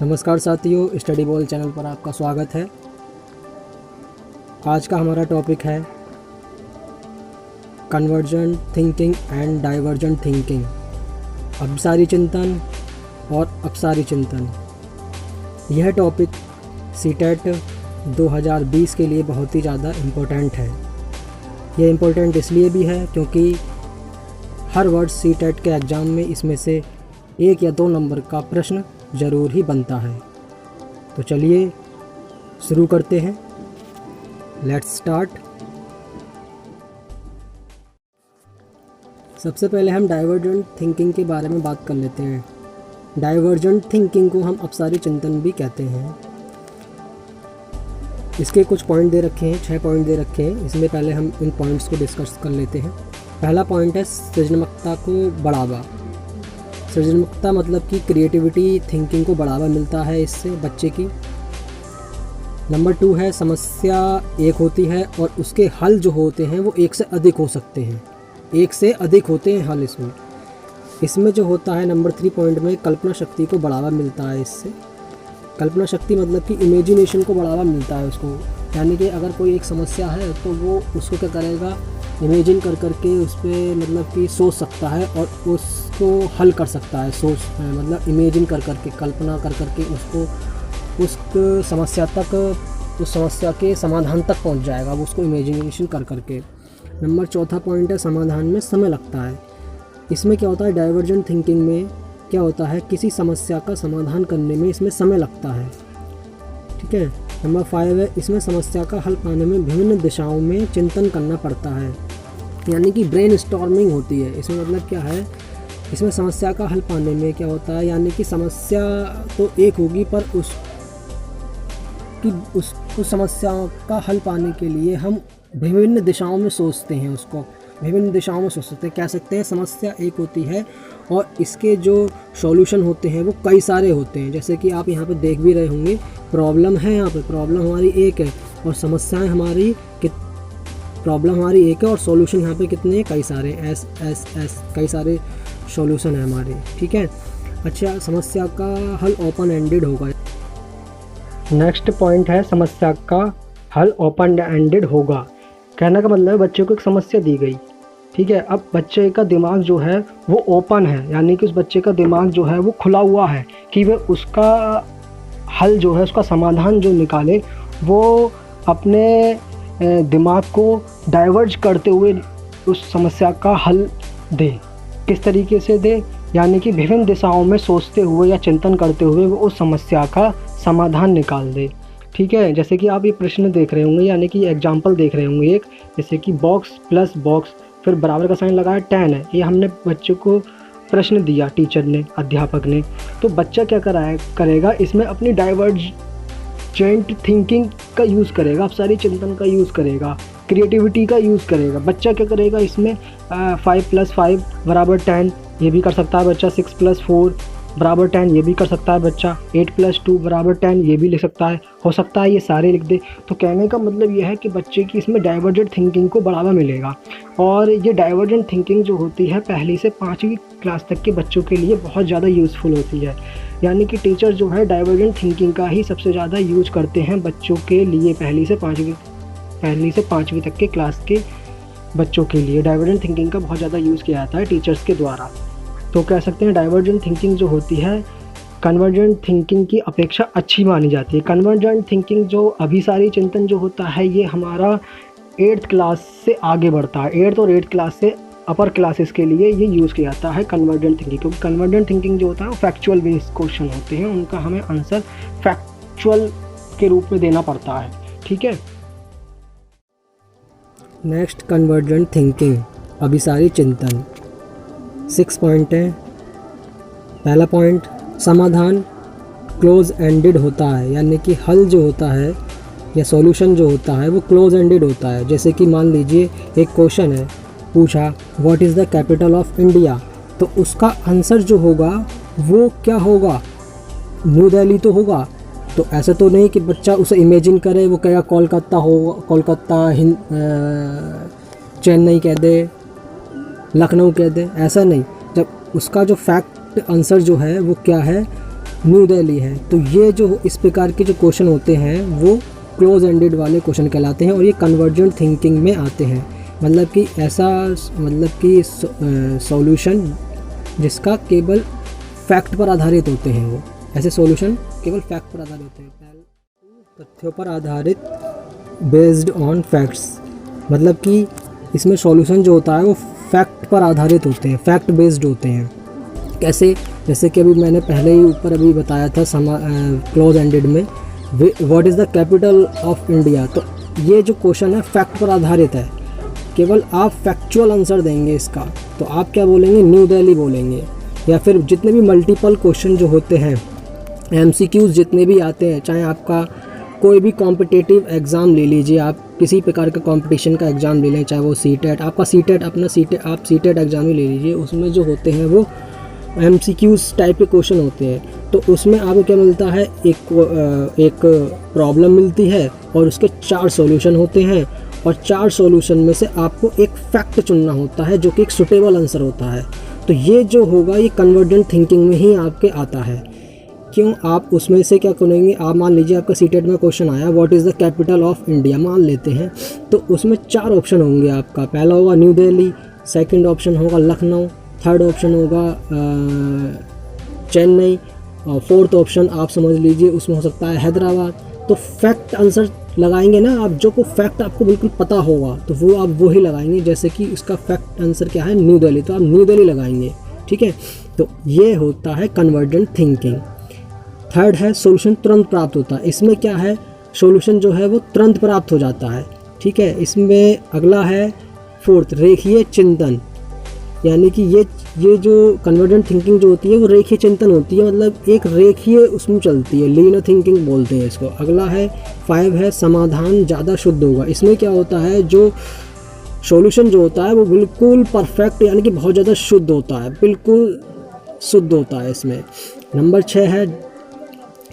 नमस्कार साथियों, study ball channel पर आपका स्वागत है। आज का हमारा टॉपिक है convergent thinking and divergent thinking, अभिसारी चिंतन और अपसारी चिंतन। यह टॉपिक सीटेट 2020 के लिए बहुत ही ज़्यादा इम्पोर्टेंट है। यह इम्पोर्टेंट इसलिए भी है क्योंकि हर वर्ष सीटेट के एग्ज़ाम में इसमें से 1 या 2 नंबर का प्रश्न ज़रूर ही बनता है। तो चलिए शुरू करते हैं। Let's start. सबसे पहले हम डाइवर्जेंट थिंकिंग के बारे में बात कर लेते हैं। डाइवर्जेंट थिंकिंग को हम अपसारी चिंतन भी कहते हैं। इसके कुछ पॉइंट दे रखे हैं, 6 पॉइंट दे रखे हैं। इसमें पहले हम इन पॉइंट्स को डिस्कस कर लेते हैं। पहला पॉइंट है सृजनात्मकता को बढ़ावा। सृजनात्मकता मतलब कि क्रिएटिविटी, थिंकिंग को बढ़ावा मिलता है इससे बच्चे की। नंबर 2 है समस्या एक होती है और उसके हल जो होते हैं वो एक से अधिक हो सकते हैं। एक से अधिक होते हैं हल इसमें जो होता है। नंबर 3 पॉइंट में कल्पना शक्ति को बढ़ावा मिलता है इससे। कल्पना शक्ति मतलब कि इमेजिनेशन को बढ़ावा मिलता है उसको, यानी कि अगर कोई एक समस्या है तो वो उसको क्या करेगा, इमेजिन कर के उस पर मतलब कि सोच सकता है और उसको हल कर सकता है। मतलब इमेजिन कर के, कल्पना कर के उसको उस समस्या तक, उस समस्या के समाधान तक पहुंच जाएगा वो उसको इमेजिनेशन कर के। नंबर 4 पॉइंट है समाधान में समय लगता है। इसमें क्या होता है, डाइवर्जेंट थिंकिंग में क्या होता है, किसी समस्या का समाधान करने में इसमें समय लगता है। ठीक है। नंबर 5 है इसमें समस्या का हल पाने में विभिन्न दिशाओं में चिंतन करना पड़ता है, यानी कि ब्रेन स्टॉर्मिंग होती है। इसमें मतलब क्या है, इसमें समस्या का हल पाने में क्या होता है, यानी कि समस्या तो एक होगी पर उस समस्या का हल पाने के लिए हम विभिन्न दिशाओं में सोचते हैं। उसको विभिन्न दिशाओं में सोच सकते हैं, कह सकते हैं समस्या एक होती है और इसके जो सॉल्यूशन होते हैं वो कई सारे होते हैं। जैसे कि आप यहाँ पे देख भी रहे होंगे, प्रॉब्लम है, यहाँ पे प्रॉब्लम हमारी एक है और समस्याएं हमारी प्रॉब्लम हमारी एक है और सॉल्यूशन यहाँ पे कितने हैं, कई सारे, एस कई सारे सॉल्यूशन है हमारे। ठीक है। अच्छा, समस्या का हल ओपन एंडेड होगा। नेक्स्ट पॉइंट है समस्या का हल ओपन एंडेड होगा। कहने का मतलब है बच्चे को एक समस्या दी गई, ठीक है। अब बच्चे का दिमाग जो है वो ओपन है, यानी कि उस बच्चे का दिमाग जो है वो खुला हुआ है कि वह उसका हल जो है, उसका समाधान जो निकाले, वो अपने दिमाग को डाइवर्ज करते हुए उस समस्या का हल दे। किस तरीके से दे, यानी कि विभिन्न दिशाओं में सोचते हुए या चिंतन करते हुए वो उस समस्या का समाधान निकाल दे। ठीक है। जैसे कि आप ये प्रश्न देख रहे होंगे, यानी कि एग्जाम्पल देख रहे होंगे एक, जैसे कि बॉक्स प्लस बॉक्स फिर बराबर का साइन लगाया 10 है। ये हमने बच्चों को प्रश्न दिया, टीचर ने, अध्यापक ने। तो बच्चा क्या करेगा, इसमें अपनी डाइवर्जेंट थिंकिंग का यूज़ करेगा, अपसारी चिंतन का यूज़ करेगा, क्रिएटिविटी का यूज़ करेगा। बच्चा क्या करेगा, इसमें 5 + 5 = 10 ये भी कर सकता है बच्चा। 6 + 4 = 10 ये भी कर सकता है बच्चा। 8 + 2 = 10 ये भी लिख सकता है। हो सकता है ये सारे लिख दे। तो कहने का मतलब ये है कि बच्चे की इसमें डाइवर्जेंट थिंकिंग को बढ़ावा मिलेगा। और ये डाइवर्जेंट थिंकिंग जो होती है 1ली से 5वीं क्लास तक के बच्चों के लिए बहुत ज़्यादा यूज़फुल होती है। यानी कि टीचर जो है डाइवर्जेंट थिंकिंग का ही सबसे ज़्यादा यूज़ करते हैं बच्चों के लिए। 1ली से 5वीं तक के क्लास के बच्चों के लिए डाइवर्जेंट थिंकिंग का बहुत ज़्यादा यूज़ किया जाता है टीचर्स के द्वारा। तो कह सकते हैं डाइवर्जेंट थिंकिंग जो होती है कन्वर्जेंट थिंकिंग की अपेक्षा अच्छी मानी जाती है। कन्वर्जेंट थिंकिंग जो अभिसारी चिंतन जो होता है ये हमारा 8th क्लास से आगे बढ़ता है। 8th और 8th क्लास से अपर क्लासेस के लिए ये यूज़ किया जाता है कन्वर्जेंट थिंकिंग, क्योंकि कन्वर्जेंट थिंकिंग जो होता है वो फैक्चुअल बेस्ड क्वेश्चन होते हैं, उनका हमें आंसर फैक्चुअल के रूप में देना पड़ता है। ठीक है। नेक्स्ट, कन्वर्जेंट थिंकिंग, अभिसारी चिंतन। 6 पॉइंट है। पहला पॉइंट, समाधान क्लोज एंडेड होता है, यानी कि हल जो होता है या सॉल्यूशन जो होता है वो क्लोज एंडेड होता है। जैसे कि मान लीजिए एक क्वेश्चन है, पूछा what is the capital of India, तो उसका आंसर जो होगा वो क्या होगा, न्यू दिल्ली तो होगा। तो ऐसा तो नहीं कि बच्चा उसे इमेजिन करे, वो कहेगा कोलकाता होगा, कोलकाता, चेन्नई कह दे, लखनऊ कह दे, ऐसा नहीं। जब उसका जो फैक्ट आंसर जो है वो क्या है, न्यू दिल्ली है। तो ये जो इस प्रकार के जो क्वेश्चन होते हैं वो क्लोज एंडेड वाले क्वेश्चन कहलाते हैं और ये कन्वर्जेंट थिंकिंग में आते हैं। मतलब कि ऐसा सॉल्यूशन जिसका केवल फैक्ट पर आधारित होते हैं, वो ऐसे सॉल्यूशन केवल फैक्ट पर आधारित होते हैं, तथ्यों पर आधारित, बेस्ड ऑन फैक्ट्स। मतलब कि इसमें सॉल्यूशन जो होता है वो फैक्ट पर आधारित होते हैं, फैक्ट बेस्ड होते हैं। कैसे? जैसे कि अभी मैंने पहले ही ऊपर अभी बताया था क्लोज एंडेड में what is the capital of India. तो ये जो क्वेश्चन है फैक्ट पर आधारित है, केवल आप फैक्चुअल आंसर देंगे इसका, तो आप क्या बोलेंगे? न्यू दिल्ली बोलेंगे। या फिर जितने भी मल्टीपल क्वेश्चन जो होते हैं, MCQs जितने भी आते हैं, चाहे आपका कोई भी कॉम्पिटिटिव एग्ज़ाम ले लीजिए, आप किसी प्रकार का कंपटीशन का एग्ज़ाम ले लें, चाहे वो सीटेट, आपका सीटेट आप सीटेट एग्ज़ाम ही ले लीजिए, उसमें जो होते हैं वो MCQs टाइप के क्वेश्चन होते हैं। तो उसमें आपको क्या मिलता है? एक प्रॉब्लम मिलती है और उसके 4 सॉल्यूशन होते हैं और 4 सॉल्यूशन में से आपको एक फैक्ट चुनना होता है जो कि एक सुटेबल आंसर होता है। तो ये जो होगा ये कन्वर्जेंट थिंकिंग में ही आपके आता है। क्यों? आप उसमें से क्या करेंगे? आप मान लीजिए आपका सीटेट में क्वेश्चन आया what is the capital of India, मान लेते हैं, तो उसमें 4 ऑप्शन होंगे आपका। पहला होगा न्यू दिल्ली, सेकंड ऑप्शन होगा लखनऊ, थर्ड ऑप्शन होगा चेन्नई और फोर्थ ऑप्शन आप समझ लीजिए उसमें हो सकता है हैदराबाद। तो फैक्ट आंसर लगाएंगे ना आप, जो को फैक्ट आपको बिल्कुल पता होगा तो वो आप वो ही लगाएंगे। जैसे कि इसका फैक्ट आंसर क्या है? न्यू दिल्ली, तो आप न्यू दिल्ली लगाएंगे। ठीक है, तो ये होता है कन्वर्जेंट थिंकिंग। थर्ड है सॉल्यूशन तुरंत प्राप्त होता है। इसमें क्या है? सॉल्यूशन जो है वो तुरंत प्राप्त हो जाता है। ठीक है, इसमें अगला है फोर्थ रेखीय चिंतन, यानी कि ये जो कन्वर्जेंट थिंकिंग जो होती है वो रेखीय चिंतन होती है, मतलब एक रेखीय उसमें चलती है, लीनियर थिंकिंग बोलते हैं इसको। अगला है 5 है समाधान ज़्यादा शुद्ध होगा। इसमें क्या होता है? जो सॉल्यूशन जो होता है वो बिल्कुल परफेक्ट यानी कि बहुत ज़्यादा शुद्ध होता है, बिल्कुल शुद्ध होता है इसमें। नंबर 6 है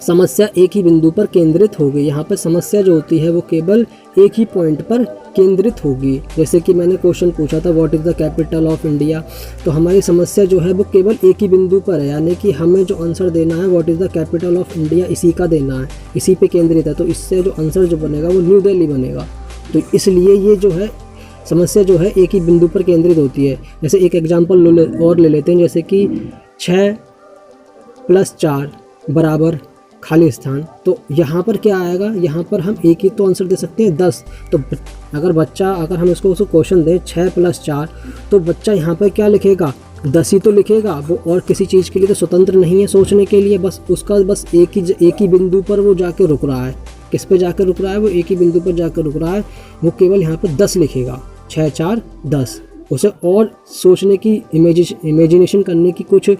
समस्या एक ही बिंदु पर केंद्रित होगी। यहाँ पर समस्या जो होती है वो केवल एक ही पॉइंट पर केंद्रित होगी। जैसे कि मैंने क्वेश्चन पूछा था what is the capital of India, तो हमारी समस्या जो है वो केवल एक ही बिंदु पर है, यानी कि हमें जो आंसर देना है what is the capital of India इसी का देना है, इसी पे केंद्रित है। तो इससे जो आंसर जो बनेगा वो न्यू दिल्ली बनेगा। तो इसलिए ये जो है समस्या जो है एक ही बिंदु पर केंद्रित होती है। जैसे एक एग्जाम्पल और ले लेते हैं, जैसे कि 6 + 4 = खाली स्थान। तो यहाँ पर क्या आएगा? यहाँ पर हम एक ही तो आंसर दे सकते हैं 10। तो अगर हम इसको क्वेश्चन दें 6 + 4, तो बच्चा यहाँ पर क्या लिखेगा? 10 ही तो लिखेगा। वो और किसी चीज़ के लिए तो स्वतंत्र नहीं है सोचने के लिए, बस उसका एक ही बिंदु पर वो जाके रुक रहा है। किस पे जाकर रुक रहा है? वो एक ही बिंदु पर जाकर रुक रहा है। वो केवल यहाँ पर 10 लिखेगा, 6 × 4 = 10। उसे और सोचने की इमेजिनेशन करने की कुछ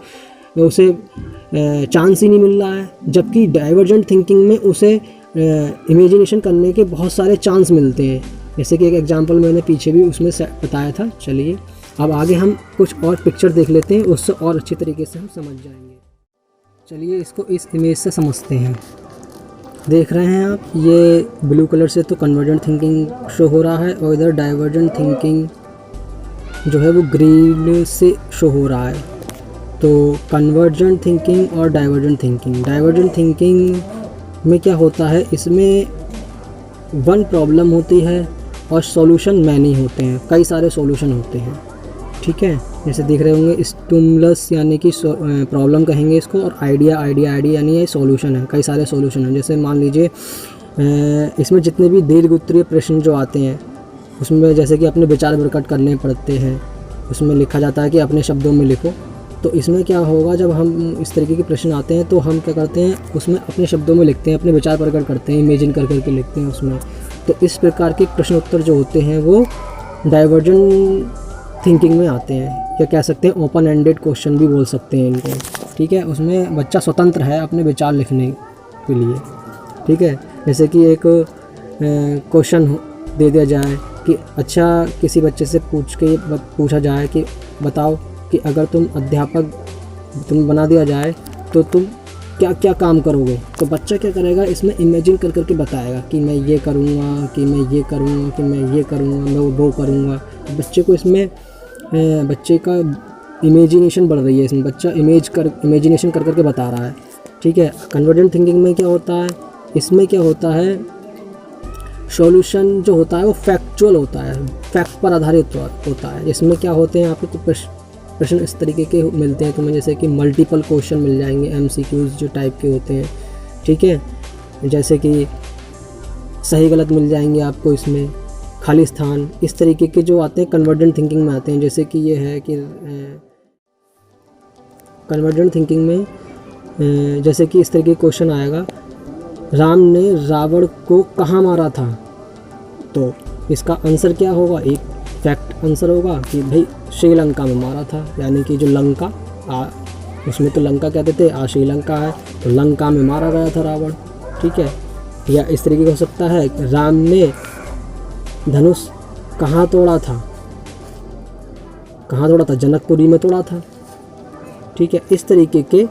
उसे चांस ही नहीं मिल रहा है। जबकि डाइवर्जेंट थिंकिंग में उसे इमेजिनेशन करने के बहुत सारे चांस मिलते हैं। जैसे कि एक एग्जांपल मैंने पीछे भी उसमें बताया था। चलिए अब आगे हम कुछ और पिक्चर देख लेते हैं, उससे और अच्छी तरीके से हम समझ जाएंगे। चलिए इसको इस इमेज से समझते हैं। देख रहे हैं आप, ये ब्लू कलर से तो कन्वर्जेंट थिंकिंग शो हो रहा है और इधर डाइवर्जेंट थिंकिंग जो है वो ग्रीन से शो हो रहा है। तो कन्वर्जेंट थिंकिंग और डाइवर्जेंट थिंकिंग में क्या होता है? इसमें वन प्रॉब्लम होती है और सॉल्यूशन मैनी होते हैं, कई सारे सॉल्यूशन होते हैं। ठीक है, जैसे देख रहे होंगे स्टिमुलस यानी कि प्रॉब्लम कहेंगे इसको, और आइडिया यानी ये सॉल्यूशन है, कई सारे सॉल्यूशन हैं। जैसे मान लीजिए इसमें जितने भी दीर्घ उत्तरीय प्रश्न जो आते हैं उसमें जैसे कि अपने विचार प्रकट करने पड़ते हैं, उसमें लिखा जाता है कि अपने शब्दों में लिखो। तो इसमें क्या होगा, जब हम इस तरीके के प्रश्न आते हैं तो हम क्या करते हैं, उसमें अपने शब्दों में लिखते हैं, अपने विचार प्रकट करते हैं, इमेजिन कर करके लिखते हैं उसमें। तो इस प्रकार के प्रश्न उत्तर जो होते हैं वो डाइवर्जेंट थिंकिंग में आते हैं, या कह सकते हैं ओपन एंडेड क्वेश्चन भी बोल सकते हैं इनको। ठीक है, उसमें बच्चा स्वतंत्र है अपने विचार लिखने के लिए। ठीक है, जैसे कि एक क्वेश्चन दे दिया जाए कि अच्छा किसी बच्चे से पूछा जाए कि बताओ कि अगर तुम बना दिया जाए तो तुम क्या क्या काम करोगे। तो बच्चा क्या करेगा, इसमें इमेजिन कर करके बताएगा कि मैं ये करूँगा, कि मैं ये करूँगा, कि मैं ये करूँगा, मैं वो करूँगा। बच्चे को इसमें बच्चे का इमेजिनेशन बढ़ रही है, इसमें बच्चा इमेजिनेशन कर करके बता रहा है। ठीक है। कन्वर्जेंट थिंकिंग में क्या होता है, इसमें क्या होता है, सॉल्यूशन जो होता है वो फैक्चुअल होता है, फैक्ट पर आधारित होता है। इसमें क्या होते हैं, आपको प्रश्न इस तरीके के मिलते हैं तुम्हें, जैसे कि मल्टीपल क्वेश्चन मिल जाएंगे, MCQs जो टाइप के होते हैं, ठीक है। जैसे कि सही गलत मिल जाएंगे आपको, इसमें खाली स्थान, इस तरीके के जो आते हैं कन्वर्जेंट थिंकिंग में आते हैं। जैसे कि ये है कि कन्वर्जेंट थिंकिंग में जैसे कि इस तरीके का क्वेश्चन आएगा, राम ने रावण को कहाँ मारा था, तो इसका आंसर क्या होगा, एक फैक्ट आंसर होगा कि भाई श्रीलंका में मारा था, यानी कि जो लंका उसमें तो लंका कहते थे, श्रीलंका है, तो लंका में मारा गया था रावण, ठीक है। या इस तरीके का हो सकता है, राम ने धनुष कहाँ तोड़ा था, कहाँ तोड़ा था, जनकपुरी में तोड़ा था, ठीक है। इस तरीके के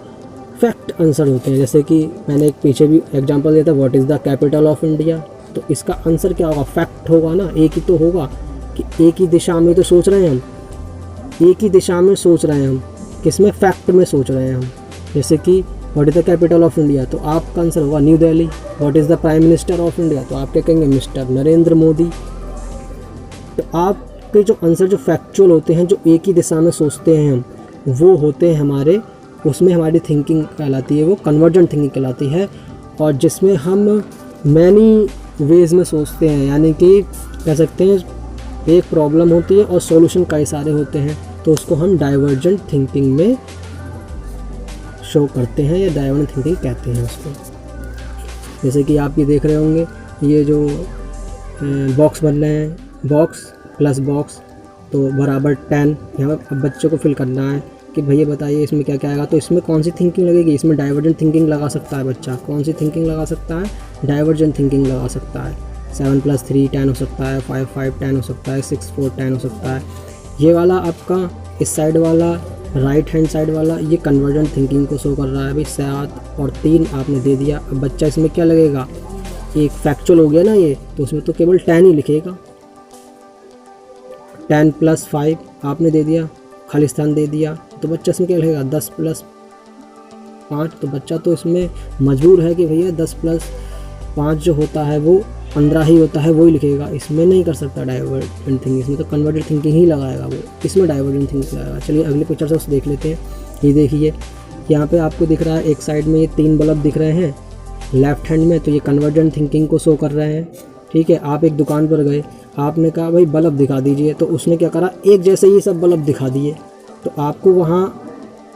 फैक्ट आंसर होते हैं। जैसे कि मैंने एक पीछे भी एग्जांपल दिया था, what is the capital of India, तो इसका आंसर क्या होगा, फैक्ट होगा ना, एक ही तो होगा कि एक ही दिशा में तो सोच रहे हैं हम, एक ही दिशा में सोच रहे हैं हम, किसमें, फैक्ट में सोच रहे हैं हम। जैसे कि what is the capital of India, तो आपका आंसर होगा new Delhi. What is the prime minister of India, तो आप क्या कहेंगे, मिस्टर नरेंद्र मोदी। तो आपके जो आंसर जो फैक्चुअल होते हैं, जो एक ही दिशा में सोचते हैं हम, वो होते हैं हमारे, उसमें हमारी थिंकिंग कहलाती है, वो कन्वर्जेंट थिंकिंग कहलाती है। और जिसमें हम मैनी वेज में सोचते हैं, यानी कि कह सकते हैं एक प्रॉब्लम होती है और सॉल्यूशन कई सारे होते हैं, तो उसको हम डाइवर्जेंट थिंकिंग में शो करते हैं, या डाइवर्जेंट थिंकिंग कहते हैं उसको। जैसे कि आप ये देख रहे होंगे, ये जो बॉक्स बन रहे हैं, बॉक्स प्लस बॉक्स तो बराबर 10, यहाँ पर अब बच्चों को फिल करना है कि भैया बताइए इसमें क्या क्या आएगा, तो इसमें कौन सी थिंकिंग लगेगी, इसमें डाइवर्जेंट थिंकिंग लगा सकता है बच्चा, कौन सी थिंकिंग लगा सकता है, डाइवर्जेंट थिंकिंग लगा सकता है। 7 + 3 10 हो सकता है, 5 5 10 हो सकता है, 6 4 10 हो सकता है। ये वाला आपका इस साइड वाला राइट हैंड साइड वाला ये कन्वर्जेंट थिंकिंग को शो कर रहा है। भाई 7 और 3 आपने दे दिया, अब बच्चा इसमें क्या लगेगा, एक फैक्चुअल हो गया ना ये, तो उसमें तो केवल 10 ही लिखेगा। 10 + 5 आपने दे दिया, खाली स्थान दे दिया, तो बच्चा इसमें क्या लिखेगा, 10 + 5, तो बच्चा तो इसमें मजबूर है कि भैया 10 + 5 जो होता है वो 15 ही होता है, वो ही लिखेगा। इसमें नहीं कर सकता डाइवर्जेंट थिंकिंग, इसमें तो कन्वर्जेंट थिंकिंग ही लगाएगा वो, इसमें डाइवर्जेंट थिंकिंग लगाएगा। चलिए अगले पिक्चर से उसे देख लेते हैं। ये देखिए यहाँ पे आपको दिख रहा है, एक साइड में ये 3 बल्ब दिख रहे हैं लेफ्ट हैंड में, तो ये कन्वर्जेंट थिंकिंग को शो कर रहे हैं, ठीक है। आप एक दुकान पर गए, आपने कहा भाई बल्ब दिखा दीजिए, तो उसने क्या करा, एक जैसे ही सब बल्ब दिखा दिए, तो आपको वहाँ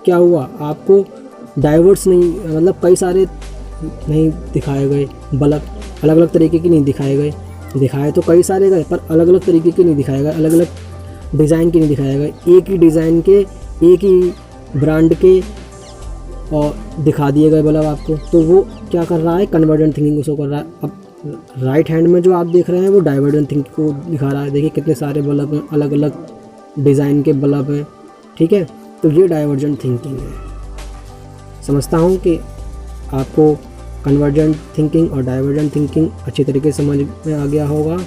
क्या हुआ, आपको डाइवर्स नहीं, मतलब कई सारे नहीं दिखाए गए बल्ब, अलग अलग तरीके के नहीं दिखाए गए, दिखाए तो कई सारे गए पर अलग अलग तरीके के नहीं दिखाए गए, अलग अलग डिज़ाइन के नहीं दिखाए गए, एक ही डिज़ाइन के, एक ही ब्रांड के और दिखा दिए गए बल्ब आपको। तो वो क्या कर रहा है, कन्वर्जेंट थिंकिंग को शो कर रहा है। अब राइट हैंड में जो आप देख रहे हैं वो डाइवर्जेंट थिंकिंग को दिखा रहा है। देखिए कितने सारे बल्ब हैं, अलग अलग डिज़ाइन के बल्ब हैं, ठीक है। तो ये डाइवर्जेंट थिंकिंग है। समझता हूँ कि आपको कन्वर्जेंट थिंकिंग और डाइवर्जेंट थिंकिंग अच्छी तरीके से समझ में आ गया होगा।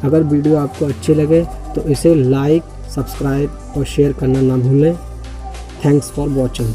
अगर वीडियो आपको अच्छी लगे तो इसे लाइक, सब्सक्राइब और शेयर करना ना भूलें। Thanks for watching.